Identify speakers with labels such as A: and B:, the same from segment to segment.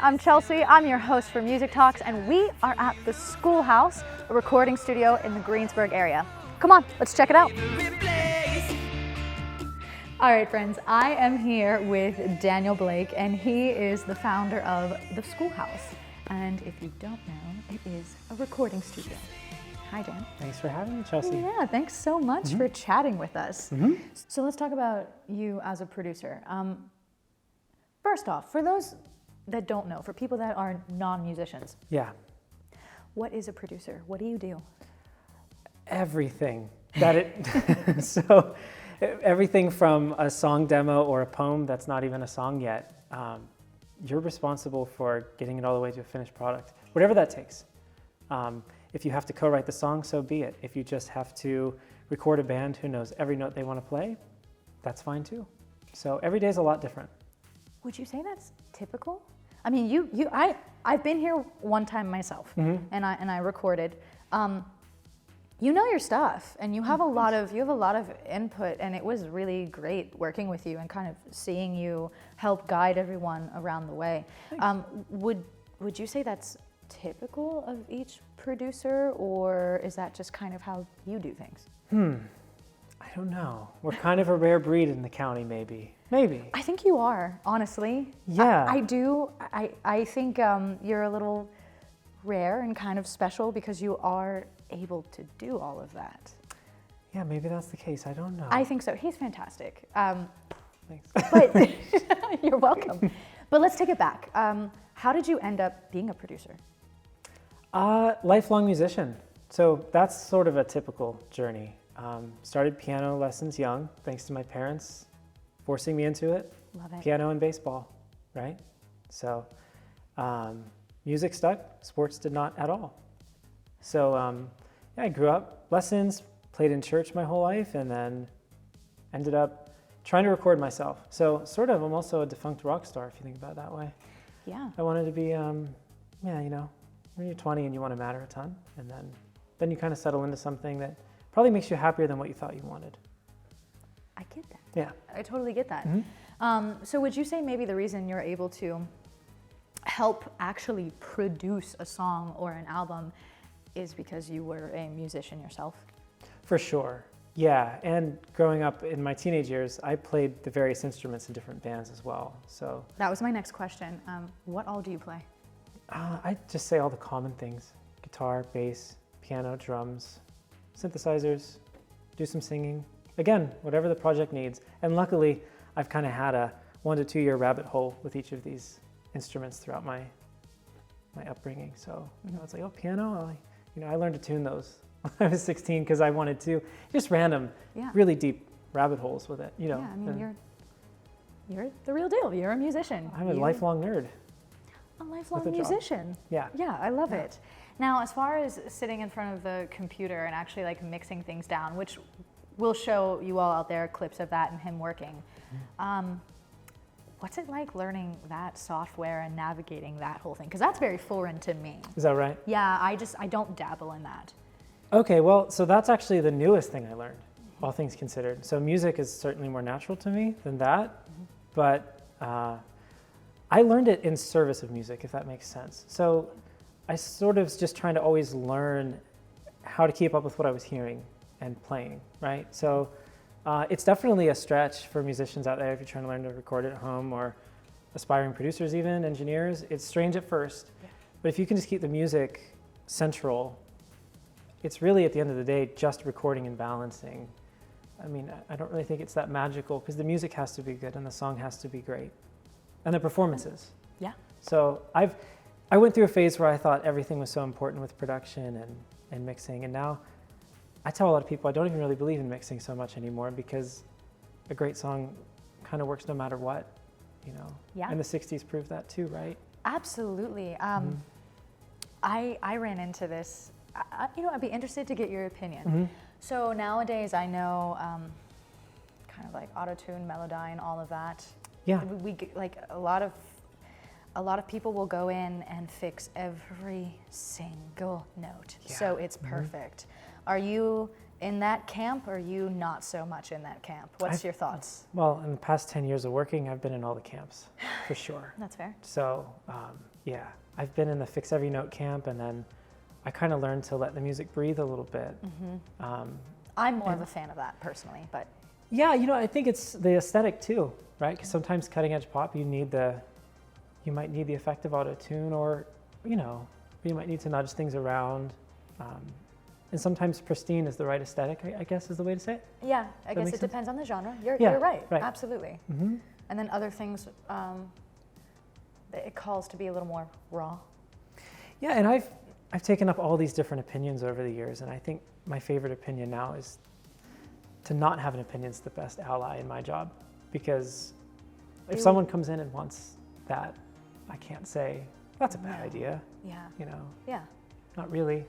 A: I'm Chelsea. I'm your host for Music Talks, and we are at the Schoolhouse, a recording studio in the Greensburg area. Come on, let's check it out. All right, friends, I am here with Daniel Blake, and he is the founder of the Schoolhouse. And if you don't know, it is a recording studio. Hi, Dan.
B: Thanks for having me, Chelsea.
A: Yeah, thanks so much for chatting with us. So let's talk about you as a producer. First off, for those that don't know, for people that are non-musicians,
B: Yeah.
A: what is a producer? What do you do?
B: Everything that it, so everything from a song demo or a poem that's not even a song yet, you're responsible for getting it all the way to a finished product, whatever that takes. If you have to co-write the song, so be it. If you just have to record a band who knows every note they want to play, that's fine too. So every day is a lot different.
A: Would you say that's typical? I mean, I've been here one time myself, and I recorded. You know your stuff, and you have a lot of input, and it was really great working with you and kind of seeing you help guide everyone around the way. Would you say that's typical of each producer, or is that just kind of how you do things?
B: I don't know. We're kind of a rare breed in the county, maybe.
A: I think you are, honestly.
B: Yeah.
A: I do. I think you're a little rare and kind of special because you are able to do all of that.
B: Yeah, maybe that's the case. I don't know.
A: I think so. He's fantastic.
B: Thanks.
A: But you're welcome. But let's take it back. How did you end up being a producer?
B: Lifelong musician. So that's sort of a typical journey. Started piano lessons young, thanks to my parents forcing me into it.
A: Love it.
B: Piano and baseball, right? So music stuck, sports did not at all. So yeah, I grew up, lessons, played in church my whole life, and then ended up trying to record myself. So sort of, I'm also a defunct rock star, if you think about it that way.
A: Yeah.
B: I wanted to be, yeah, you know, when you're 20 and you want to matter a ton, and then you kind of settle into something that probably makes you happier than what you thought you wanted.
A: I get that.
B: Yeah.
A: I totally get that. So would you say maybe the reason you're able to help actually produce a song or an album is because you were a musician yourself? For
B: sure. Yeah, and growing up in my teenage years, I played the various instruments in different bands as well. So
A: that was my next question. What all do you play?
B: I just say all the common things: guitar, bass, piano, drums, synthesizers, do some singing. Again, whatever the project needs. And luckily, I've kind of had a 1 to 2 year rabbit hole with each of these instruments throughout my upbringing. So it's like, oh, piano. I learned to tune those when I was 16 because I wanted to. Just random, really deep rabbit holes with it.
A: Yeah, I mean, you're the real deal. You're a musician.
B: I'm a lifelong nerd.
A: A lifelong musician.
B: Yeah.
A: Yeah, I love it. Now, as far as sitting in front of the computer and actually like mixing things down, which we'll show you all out there clips of that and him working. What's it like learning that software and navigating that whole thing? Because that's very foreign to me.
B: Is that right?
A: Yeah, I don't dabble in that.
B: Okay, well, so that's actually the newest thing I learned, all things considered. So music is certainly more natural to me than that, but I learned it in service of music, if that makes sense. So I sort of was just trying to always learn how to keep up with what I was hearing and playing, right? So it's definitely a stretch for musicians out there if you're trying to learn to record at home, or aspiring producers even, engineers. It's strange at first, but if you can just keep the music central, it's really at the end of the day just recording and balancing. I mean, I don't really think it's that magical because the music has to be good and the song has to be great. And the performances.
A: Yeah.
B: So I went through a phase where I thought everything was so important with production and mixing, and now I tell a lot of people I don't even really believe in mixing so much anymore because a great song kind of works no matter what,
A: Yeah.
B: And the 60s proved that too, right?
A: Absolutely. I ran into this. I'd be interested to get your opinion. So nowadays I know kind of like auto-tune, Melodyne, all of that.
B: Yeah.
A: We like a lot of people will go in and fix every single note.
B: Yeah.
A: So it's perfect. Are you in that camp, or are you not so much in that camp? What's your thoughts?
B: Well, in the past 10 years of working, I've been in all the camps, for sure.
A: That's fair.
B: So Yeah, I've been in the fix every note camp, and then I kind of learned to let the music breathe a little bit.
A: I'm more of a fan of that personally, but
B: yeah, you know, I think it's the aesthetic too, right? Because sometimes cutting edge pop, you might need the effect of auto tune, or you know, you might need to nudge things around. And sometimes pristine is the right aesthetic, I guess is the way to say it.
A: yeah, I guess it
B: sense?
A: depends on the genre. You're right,
B: right.
A: absolutely. And then other things, it calls to be a little more raw.
B: Yeah, and I've taken up all these different opinions over the years, and I think my favorite opinion now is to not have an opinion is the best ally in my job, because if someone comes in and wants that, I can't say that's a bad idea.
A: Yeah.
B: You know.
A: Yeah.
B: Not really.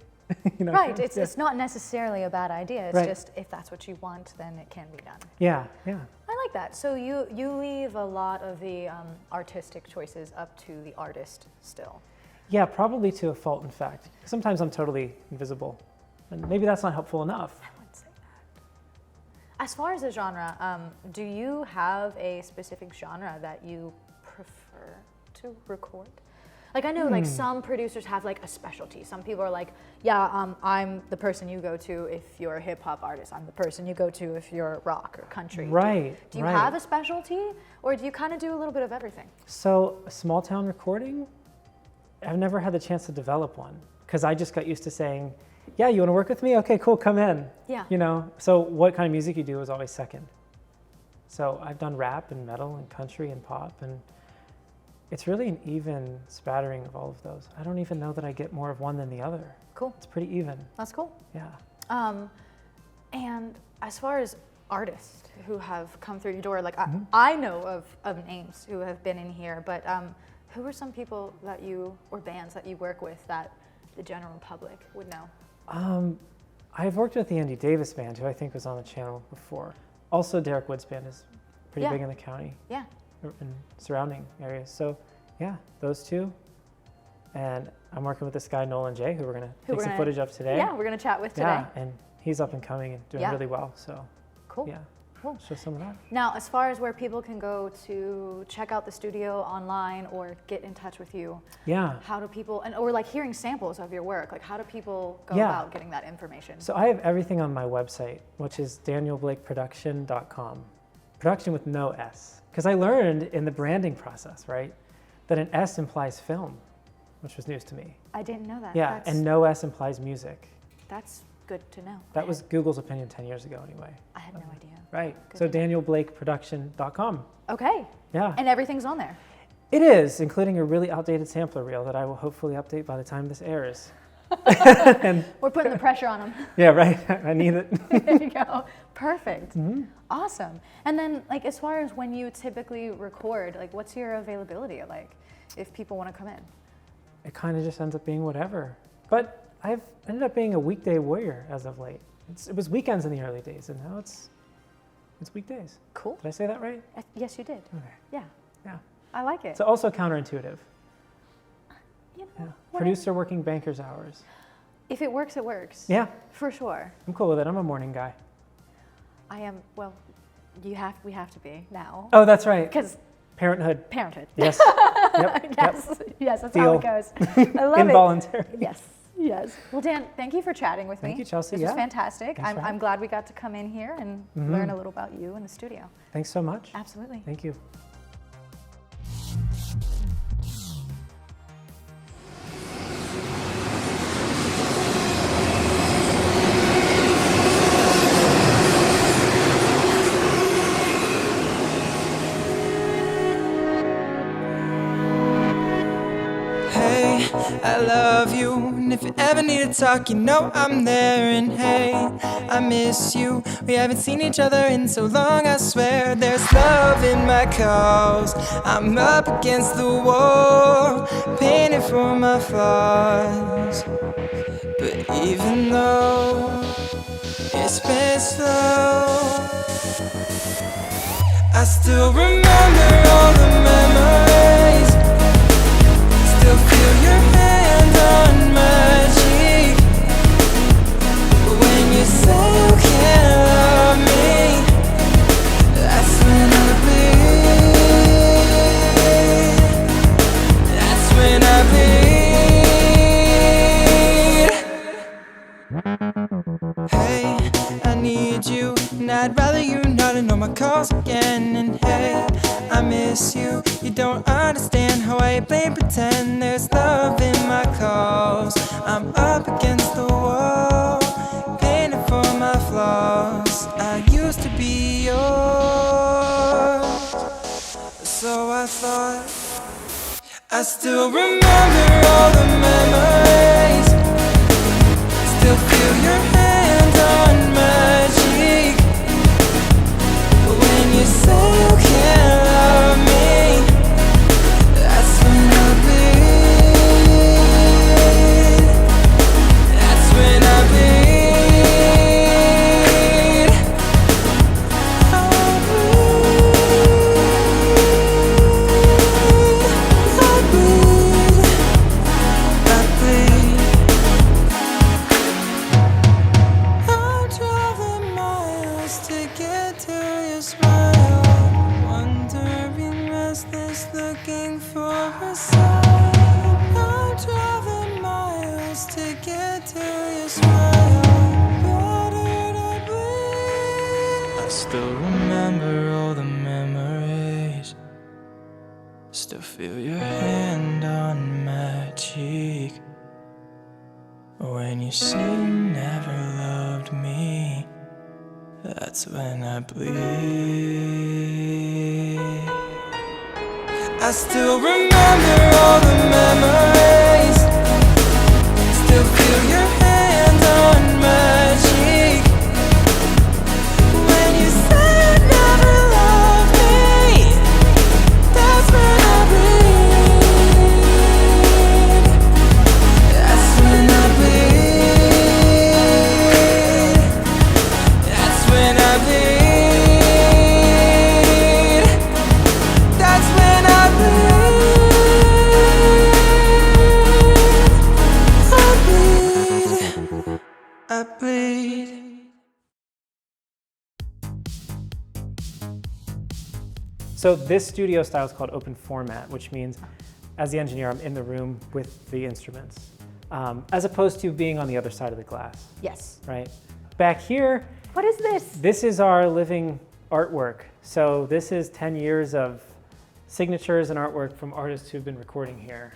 B: You know,
A: right. It's not necessarily a bad idea. It's
B: right.
A: just if that's what you want, then it can be done.
B: Yeah.
A: I like that. So you leave a lot of the artistic choices up to the artist still.
B: Yeah, probably to a fault, in fact. Sometimes I'm totally invisible, and maybe that's not helpful enough.
A: I wouldn't say that. As far as the genre, do you have a specific genre that you prefer to record? Like I know like some producers have like a specialty. Some people are like, yeah, I'm the person you go to if you're a hip hop artist. I'm the person you go to if you're rock or country.
B: Right.
A: Do you have a specialty, or do you kind of do a little bit of everything?
B: So small town recording, I've never had the chance to develop one, because I just got used to saying, yeah, you want to work with me? Okay, cool, come in.
A: Yeah.
B: You know, so what kind of music you do is always second. So I've done rap and metal and country and pop, and it's really an even spattering of all of those. I don't even know that I get more of one than the other.
A: Cool.
B: It's pretty even.
A: That's cool.
B: Yeah.
A: And as far as artists who have come through your door, like I know of names who have been in here, but who are some people that or bands that you work with that the general public would know?
B: I've worked with the Andy Davis band, who I think was on the channel before. Also, Derek Wood's band is pretty big in the county.
A: Yeah.
B: And surrounding areas. So yeah, those two. And I'm working with this guy, Nolan Jae, who we're going to take some footage of today.
A: Yeah, we're going to chat with today.
B: Yeah, and he's up and coming and doing really well. So
A: cool.
B: Yeah,
A: cool.
B: Show some of that.
A: Now, as far as where people can go to check out the studio online or get in touch with you, how do people, or like hearing samples of your work, like how do people go about getting that information?
B: So I have everything on my website, which is danielblakeproduction.com. Production with no S. Because I learned in the branding process, right, that an S implies film, which was news to me.
A: I didn't know that.
B: Yeah, and no S implies music.
A: That's good to know.
B: That was Google's opinion 10 years ago anyway.
A: I had no idea.
B: Right,
A: Good
B: so danielblakeproduction.com.
A: Okay.
B: Yeah.
A: And everything's on there.
B: It is, including a really outdated sampler reel that I will hopefully update by the time this airs.
A: We're putting the pressure on them.
B: Yeah, right. I need it.
A: There you go. Perfect. Awesome. And then, like, as far as when you typically record, like, what's your availability like if people want to come in?
B: It kind of just ends up being whatever. But I've ended up being a weekday warrior as of late. It was weekends in the early days, and now it's weekdays.
A: Cool.
B: Did I say that right?
A: Yes, you did.
B: Okay.
A: Yeah. I like it.
B: It's also counterintuitive.
A: You know,
B: Producer working banker's hours.
A: If it works, it works.
B: Yeah.
A: For sure.
B: I'm cool with it. I'm a morning guy.
A: I am, well, we have to be now.
B: Oh, that's right.
A: Because
B: Parenthood.
A: Yes.
B: Yep.
A: Yes, that's
B: Deal.
A: how it goes. I love
B: Involuntary.
A: it. Yes. Well, Dan, thank you for chatting with me.
B: Thank you, Chelsea.
A: This was fantastic.
B: Thanks for
A: I'm glad we got to come in here and learn a little about you in the studio.
B: Thanks so much.
A: Absolutely.
B: Thank you.
C: I love you, and if you ever need to talk, you know I'm there. And hey, I miss you. We haven't seen each other in so long, I swear. There's love in my calls. I'm up against the wall, painted for my flaws. But even though it's been slow, I still remember all the memories. Still feel your hand on my cheek. When you say you can't love me, that's when I bleed. That's when I bleed. I need you, and I'd rather you not ignore my calls again. And hey, I miss you. You don't understand how I play pretend. There's love in my calls. I'm up against the wall, painted for my flaws. I used to be yours, so I thought. I still remember all the memories. Still feel your hand on my cheek. When you say you can't love me, that's when I bleed. That's when I bleed. I bleed. I bleed. I'll travel miles to get to your smile. Wandering restless, looking for a sign. I'll travel miles to get to your smile. Battered, I bleed. I still remember all the memories. Still feel your hand on my cheek. When you say you never loved me, that's when I bleed. I still remember all the memories. Still feel your hand on my cheek. When you say you never loved me, that's when I bleed. That's when I bleed. That's when I bleed. That's when I bleed. I bleed.
B: So this studio style is called open format, which means as the engineer, I'm in the room with the instruments, as opposed to being on the other side of the glass,
A: Yes.
B: right? Back here,
A: What is this?
B: this is our living artwork. So this is 10 years of signatures and artwork from artists who've been recording here.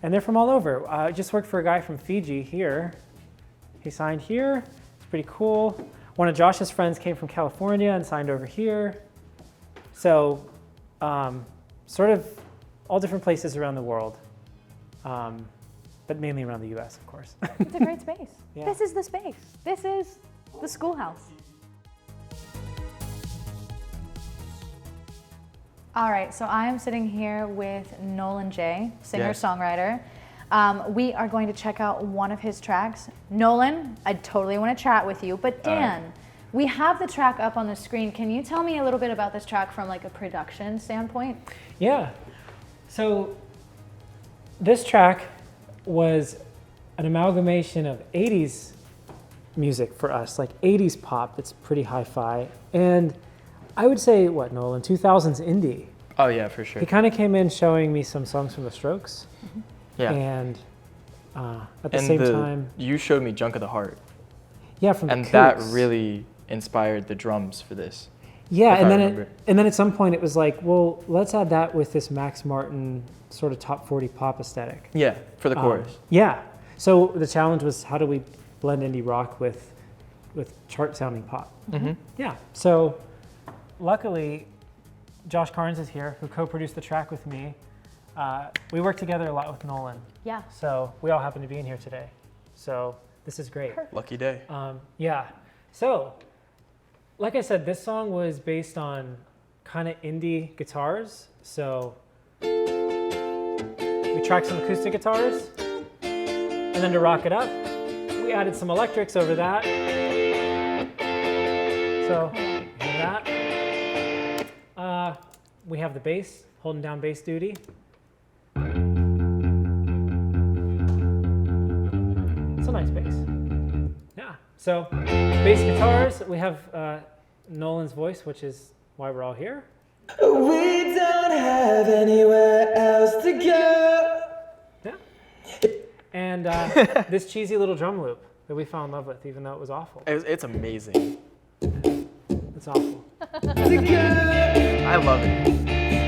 B: And they're from all over. I just worked for a guy from Fiji here. He signed here, it's pretty cool. One of Josh's friends came from California and signed over here. So sort of all different places around the world, but mainly around the US, of course.
A: It's a great space.
B: Yeah.
A: This is the space. This is the Schoolhouse. All right, so I am sitting here with Nolan Jae, singer-songwriter. We are going to check out one of his tracks. Nolan, I totally want to chat with you, but Dan, we have the track up on the screen. Can you tell me a little bit about this track from like a production standpoint?
B: Yeah. So this track was an amalgamation of 80s music for us, like 80s pop that's pretty hi-fi, and I would say, what, Nolan, 2000s indie.
D: Oh yeah, for sure.
B: He kind of came in showing me some songs from the Strokes,
D: Yeah.
B: and at the same time,
D: you showed me Junk of the Heart,
B: yeah, from
D: and
B: the
D: that
B: Kooks.
D: really inspired the drums for this.
B: Yeah,
D: if
B: and
D: I
B: then
D: remember.
B: and then at some point it was like, well, let's add that with this Max Martin sort of top 40 pop aesthetic.
D: Yeah, for the chorus.
B: Yeah. So the challenge was, how do we blend indie rock with chart sounding pop?
D: Mm-hmm.
B: Yeah. So luckily, Josh Carnes is here, who co-produced the track with me. We work together a lot with Nolan,
A: Yeah.
B: so we all happen to be in here today. So this is great.
D: Lucky day.
B: Yeah. So, like I said, this song was based on kind of indie guitars. So we tracked some acoustic guitars, and then to rock it up, we added some electrics over that. So, hear that. We have the bass, holding down bass duty. It's a nice bass. Yeah. So, bass guitars, we have Nolan's voice, which is why we're all here.
C: We don't have anywhere else to go.
B: Yeah. And this cheesy little drum loop. that we fell in love with, even though it was awful.
D: It's amazing.
B: It's awful.
D: I love it.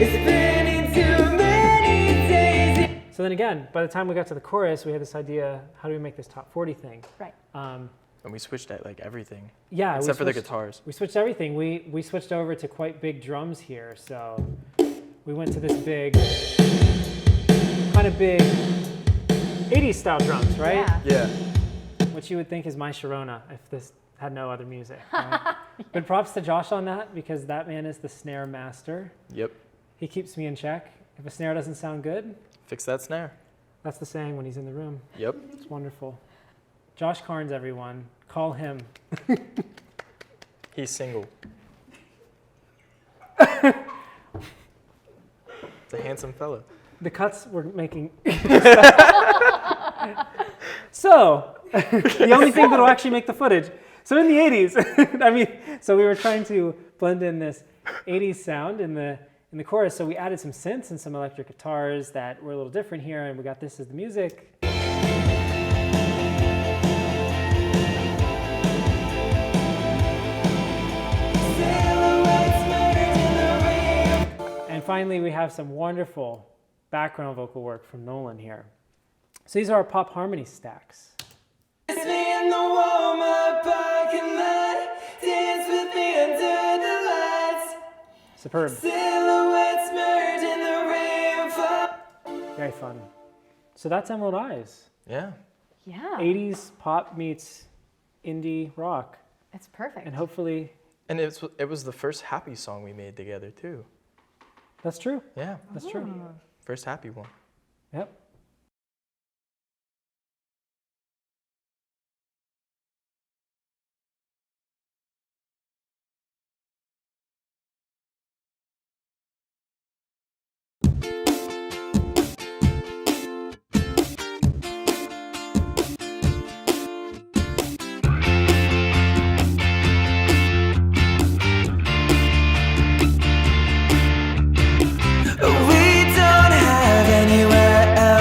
C: It's been too many days.
B: So then again, by the time we got to the chorus, we had this idea, how do we make this top 40 thing?
A: Right.
D: And we switched at like everything.
B: Yeah,
D: Except for the guitars.
B: We switched everything. We switched over to quite big drums here. So we went to this big, kind of big 80s style drums, right?
A: Yeah.
D: Yeah.
B: Which you would think is my Sharona if this had no other music. Right? But props to Josh on that, because that man is the snare master.
D: Yep.
B: He keeps me in check. If a snare doesn't sound good,
D: Fix that snare.
B: that's the saying when he's in the room.
D: Yep.
B: It's wonderful. Josh Carnes, everyone. Call him.
D: He's single. It's a handsome fella.
B: The cuts we're making. So, the only thing that'll actually make the footage. So in the 80s, I mean, so we were trying to blend in this 80s sound in the chorus. So we added some synths and some electric guitars that were a little different here, and we got this as the music. And finally, we have some wonderful background vocal work from Nolan here. So these are our pop harmony stacks.
C: Kiss me in the warm-up parking lot. Dance with me under the lights.
B: Superb.
C: Silhouettes merge in the rainfall.
B: Very fun. So that's Emerald Eyes.
D: Yeah.
A: Yeah.
B: 80s pop meets indie rock.
A: It's perfect.
B: And hopefully,
D: And it was the first happy song we made together too.
B: that's true.
D: Yeah.
B: That's true.
D: First happy one.
B: Yep.
C: We don't have anywhere else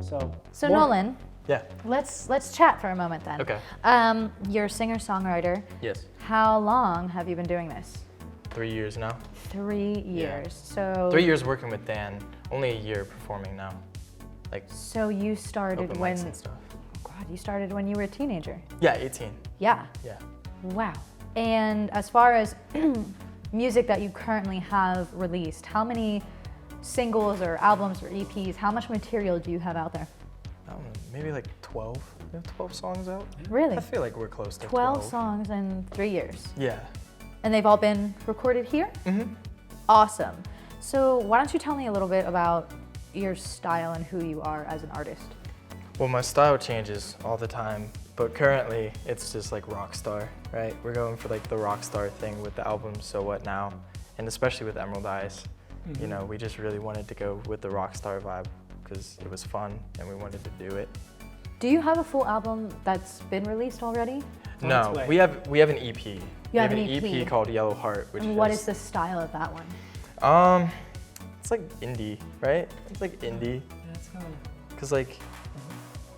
A: So
B: more-
A: Nolan,
D: Yeah.
A: let's chat for a moment then.
D: Okay.
A: You're a singer-songwriter.
D: Yes.
A: How long have you been doing this?
D: 3 years now.
A: 3 years. So
D: 3 years working with Dan. Only a year performing now. Like
A: So you started
D: open
A: when?
D: mics and stuff.
A: God, you started when you were a teenager.
D: Yeah, 18.
A: Yeah.
D: Yeah.
A: Wow. And as far as music that you currently have released, how many singles or albums or EPs, how much material do you have out there?
D: I don't know, maybe like 12. We have 12 songs out.
A: Really?
D: I feel like we're close to
A: 12 songs in 3 years.
D: Yeah.
A: And they've all been recorded here?
D: Mm-hmm.
A: Awesome. So why don't you tell me a little bit about your style and who you are as an artist?
D: Well, my style changes all the time, but currently it's just like rock star, right? We're going for like the rock star thing with the album So What Now, and especially with Emerald Eyes. You know, we just really wanted to go with the rock star vibe because it was fun and we wanted to do it.
A: Do you have a full album that's been released already?
D: No, we have an EP.
A: You
D: We
A: have
D: have
A: an
D: an
A: EP.
D: EP called Yellow Heart, which
A: And what is the style of that one?
D: It's like indie, right? It's like indie,
B: Yeah, it's kind of,
D: cause like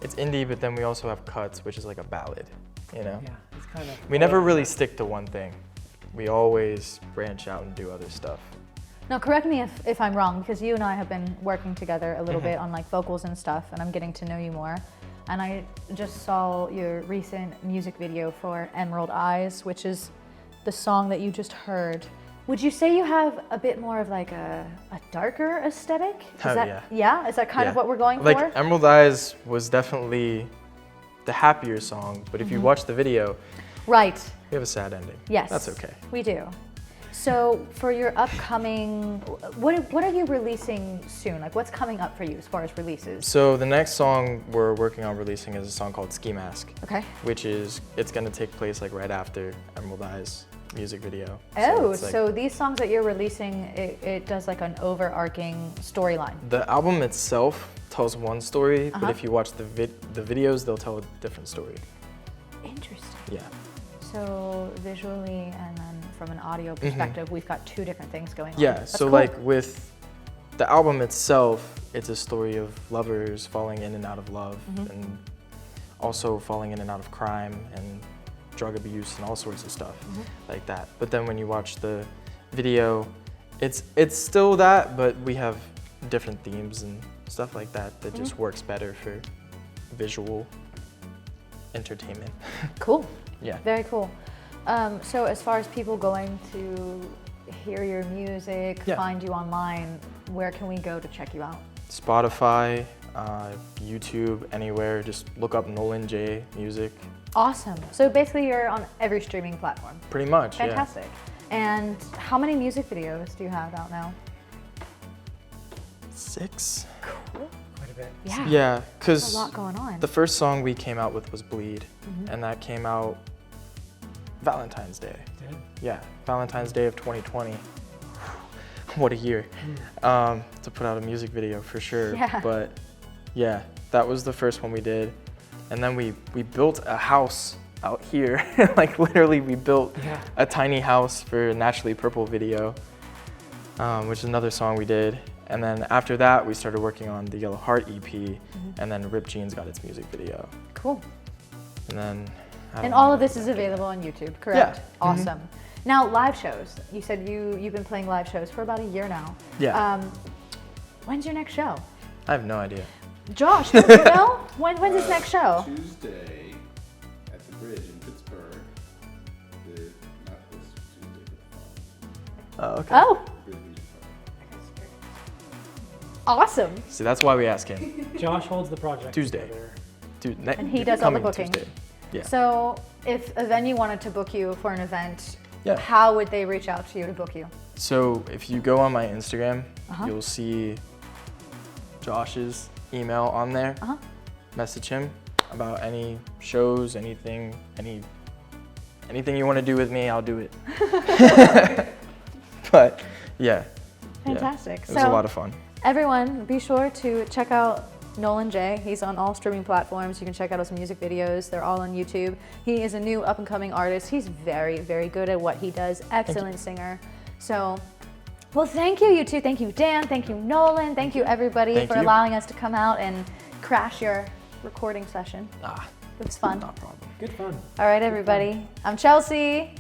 D: it's indie, but then we also have Cuts, which is like a ballad. You know,
B: yeah, it's kind of.
D: we never really stick to one thing. We always branch out and do other stuff.
A: Now, correct me if I'm wrong, because you and I have been working together a little bit on like vocals and stuff, and I'm getting to know you more. And I just saw your recent music video for Emerald Eyes, which is the song that you just heard. Would you say you have a bit more of like a darker aesthetic?
D: Oh,
A: that,
D: yeah.
A: Yeah? Is that kind of
D: Yeah.
A: what we're going
D: Like
A: for?
D: Emerald Eyes was definitely the happier song, but if you watch the video,
A: Right.
D: we have a sad ending.
A: Yes.
D: That's okay.
A: We do. So for your upcoming, what are you releasing soon? Like what's coming up for you as far as releases?
D: So the next song we're working on releasing is a song called Ski Mask,
A: Okay.
D: which is, it's gonna take place like right after Emerald Eyes music video.
A: Oh,
D: it's like-
A: so these songs that you're releasing, it does like an overarching storyline.
D: The album itself tells one story,
A: Uh-huh.
D: but if you watch the videos, they'll tell a different story.
A: Interesting.
D: Yeah.
A: So visually and then from an audio perspective, we've got two different things going on.
D: Yeah,
A: That's
D: so
A: cool.
D: like with the album itself, it's a story of lovers falling in and out of love and also falling in and out of crime and drug abuse and all sorts of stuff like that. But then when you watch the video, it's still that, but we have different themes and stuff like that that just works better for visual entertainment.
A: Cool.
D: Yeah.
A: Very cool. So as far as people going to hear your music,
D: Yeah.
A: find you online, where can we go to check you out?
D: Spotify, YouTube, anywhere. Just look up Nolan Jae music.
A: Awesome. So basically you're on every streaming platform.
D: Pretty much,
A: Fantastic. And how many music videos do you have out now?
D: yeah. 6?
B: Quite a bit.
A: Yeah.
D: Yeah,
A: There's
D: because
A: a lot going on.
D: the first song we came out with was Bleed, and that came out Valentine's Day.
B: Did?
D: Yeah, Valentine's Day of 2020. What a year. To put out a music video for sure.
A: Yeah.
D: But yeah, that was the first one we did. And then we built a house out here. Like literally we built a tiny house for a Naturally Purple video, which is another song we did. And then after that, we started working on the Yellow Heart EP, and then Ripped Jeans got its music video.
A: Cool.
D: And then I
A: And
D: don't
A: all
D: know.
A: of this is available on YouTube, correct?
D: Yeah.
A: Awesome. Now, live shows. You said you've been playing live shows for about a year now.
D: Yeah.
A: When's your next show?
D: I have no idea.
A: Josh, do you know? When's his next show?
E: Tuesday at the Bridge in Pittsburgh. Not this Tuesday, but
D: Oh, okay.
A: Oh,
E: the Bridge Music Festival.
A: awesome.
D: See, that's why we ask him.
B: Josh holds the project
D: Tuesday.
B: together.
D: Dude,
A: And he does all the
D: coming
A: booking.
D: Tuesday. Yeah.
A: So if a venue wanted to book you for an event,
D: Yeah.
A: how would they reach out to you to book you?
D: So if you go on my Instagram,
A: Uh-huh.
D: you'll see Josh's email on there.
A: Uh-huh.
D: Message him about any shows, anything you want to do with me, I'll do it. But yeah.
A: Fantastic.
D: It was a lot of fun.
A: Everyone, be sure to check out Nolan Jae. He's on all streaming platforms. You can check out his music videos. They're all on YouTube. He is a new up-and-coming artist. He's very, very good at what he does. Excellent singer. So, well, thank you, you two. Thank you, Dan. Thank you, Nolan. Thank you, everybody,
D: Thank
A: for
D: you.
A: allowing us to come out and crash your recording session. It was fun.
D: Not a problem.
B: Good fun.
A: All right, everybody. I'm Chelsea.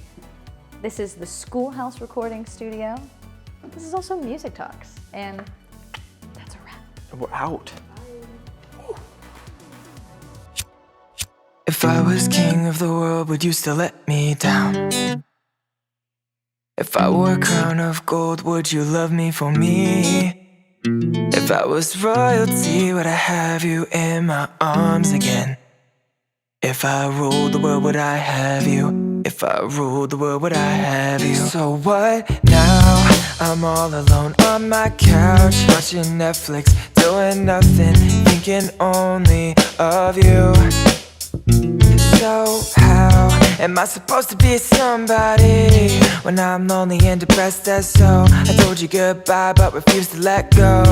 A: This is the Schoolhouse recording studio. This is also Music Talks, and that's a wrap.
D: We're out.
C: If I was king of the world, would you still let me down? If I wore a crown of gold, would you love me for me? If I was royalty, would I have you in my arms again? If I ruled the world, would I have you? If I ruled the world, would I have you? So what now? I'm all alone on my couch, watching Netflix, doing nothing, thinking only of you. So how am I supposed to be somebody when I'm lonely and depressed as so? I told you goodbye but refused to let go.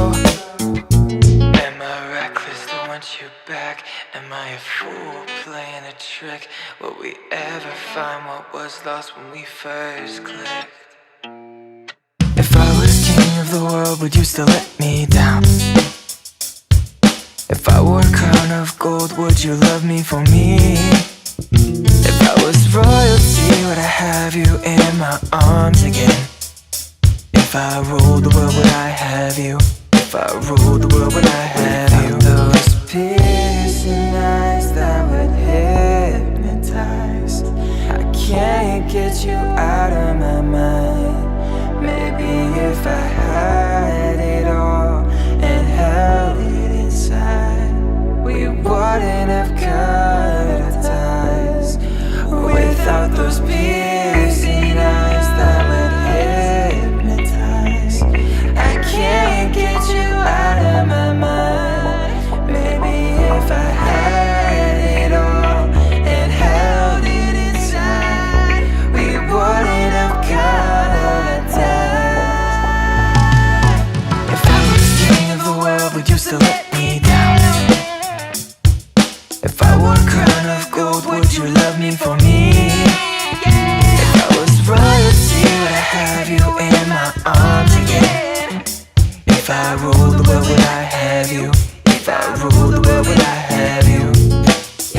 C: Am I reckless to want you back? Am I a fool playing a trick? Will we ever find what was lost when we first clicked? If I was king of the world, would you still let me down? If I wore a crown of gold, would you love me for me? If I was royalty, would I have you in my arms again? If I ruled the world, would I have you? If I ruled the world, would I have you? Those piercing eyes that would hypnotize, I can't get you out of my mind. Maybe if I had it all and held it inside, we wouldn't have cut our ties. Without those piercing eyes that would hypnotize, I can't get you out of my mind. Maybe if I had it all and held it inside, we wouldn't have cut our ties. If I was king of the world, would you still let me down? If I wore a crown of gold, would you love me for me? If I was royalty, would I have you in my arms again? If I ruled the world, would I have you? If I ruled the world, would I have you?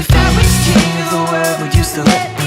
C: If I was king of the world, would you still let me